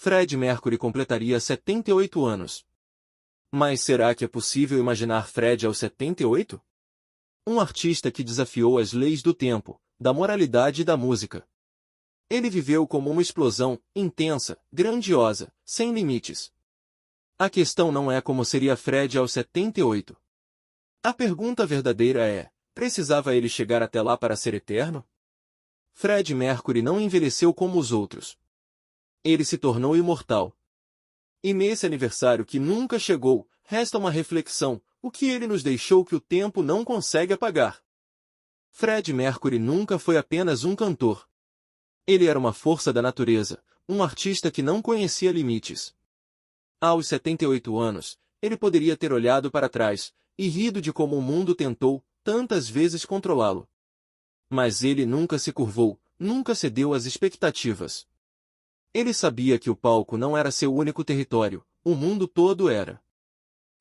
Fred Mercury completaria 78 anos. Mas será que é possível imaginar Fred aos 78? Um artista que desafiou as leis do tempo, da moralidade e da música. Ele viveu como uma explosão, intensa, grandiosa, sem limites. A questão não é como seria Fred aos 78. A pergunta verdadeira é: precisava ele chegar até lá para ser eterno? Fred Mercury não envelheceu como os outros. Ele se tornou imortal. E nesse aniversário que nunca chegou, resta uma reflexão: o que ele nos deixou que o tempo não consegue apagar? Fred Mercury nunca foi apenas um cantor. Ele era uma força da natureza, um artista que não conhecia limites. Aos 78 anos, ele poderia ter olhado para trás e rido de como o mundo tentou, tantas vezes, controlá-lo. Mas ele nunca se curvou, nunca cedeu às expectativas. Ele sabia que o palco não era seu único território, o mundo todo era.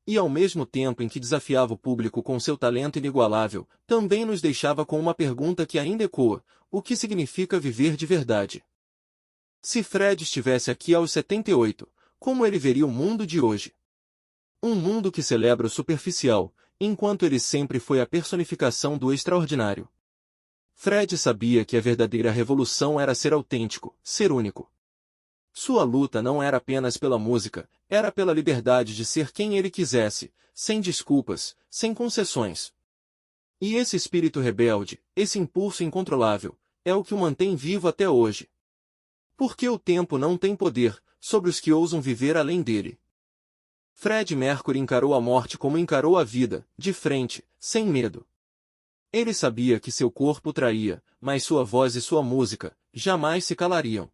E ao mesmo tempo em que desafiava o público com seu talento inigualável, também nos deixava com uma pergunta que ainda ecoa: o que significa viver de verdade? Se Fred estivesse aqui aos 78, como ele veria o mundo de hoje? Um mundo que celebra o superficial, enquanto ele sempre foi a personificação do extraordinário. Fred sabia que a verdadeira revolução era ser autêntico, ser único. Sua luta não era apenas pela música, era pela liberdade de ser quem ele quisesse, sem desculpas, sem concessões. E esse espírito rebelde, esse impulso incontrolável, é o que o mantém vivo até hoje. Porque o tempo não tem poder sobre os que ousam viver além dele. Fred Mercury encarou a morte como encarou a vida, de frente, sem medo. Ele sabia que seu corpo traía, mas sua voz e sua música jamais se calariam.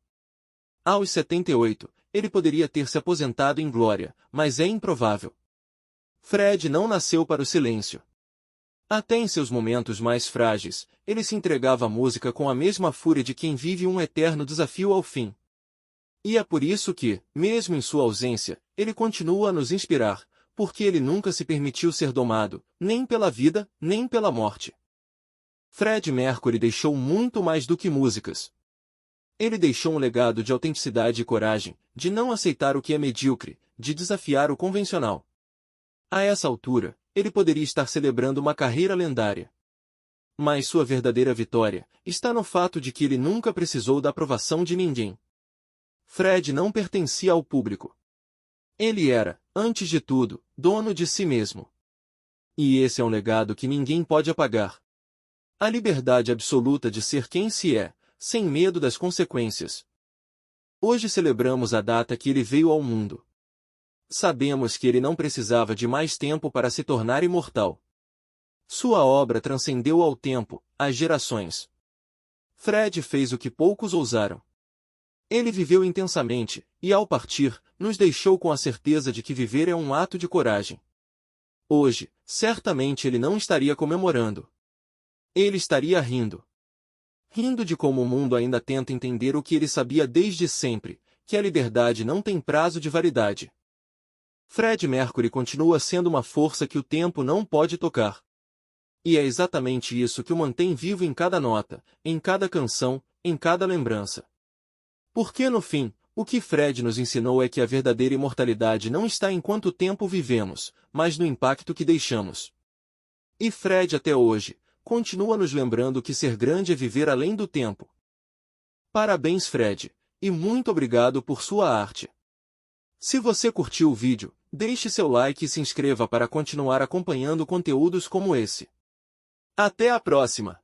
Aos 78, ele poderia ter se aposentado em glória, mas é improvável. Fred não nasceu para o silêncio. Até em seus momentos mais frágeis, ele se entregava à música com a mesma fúria de quem vive um eterno desafio ao fim. E é por isso que, mesmo em sua ausência, ele continua a nos inspirar, porque ele nunca se permitiu ser domado, nem pela vida, nem pela morte. Fred Mercury deixou muito mais do que músicas. Ele deixou um legado de autenticidade e coragem, de não aceitar o que é medíocre, de desafiar o convencional. A essa altura, ele poderia estar celebrando uma carreira lendária. Mas sua verdadeira vitória está no fato de que ele nunca precisou da aprovação de ninguém. Fred não pertencia ao público. Ele era, antes de tudo, dono de si mesmo. E esse é um legado que ninguém pode apagar. A liberdade absoluta de ser quem se é, sem medo das consequências. Hoje celebramos a data que ele veio ao mundo. Sabemos que ele não precisava de mais tempo para se tornar imortal. Sua obra transcendeu ao tempo, às gerações. Fred fez o que poucos ousaram. Ele viveu intensamente, e ao partir, nos deixou com a certeza de que viver é um ato de coragem. Hoje, certamente ele não estaria comemorando. Ele estaria rindo. Rindo de como o mundo ainda tenta entender o que ele sabia desde sempre, que a liberdade não tem prazo de validade. Fred Mercury continua sendo uma força que o tempo não pode tocar. E é exatamente isso que o mantém vivo em cada nota, em cada canção, em cada lembrança. Porque no fim, o que Fred nos ensinou é que a verdadeira imortalidade não está em quanto tempo vivemos, mas no impacto que deixamos. E Fred até hoje continua nos lembrando que ser grande é viver além do tempo. Parabéns, Fred, e muito obrigado por sua arte. Se você curtiu o vídeo, deixe seu like e se inscreva para continuar acompanhando conteúdos como esse. Até a próxima!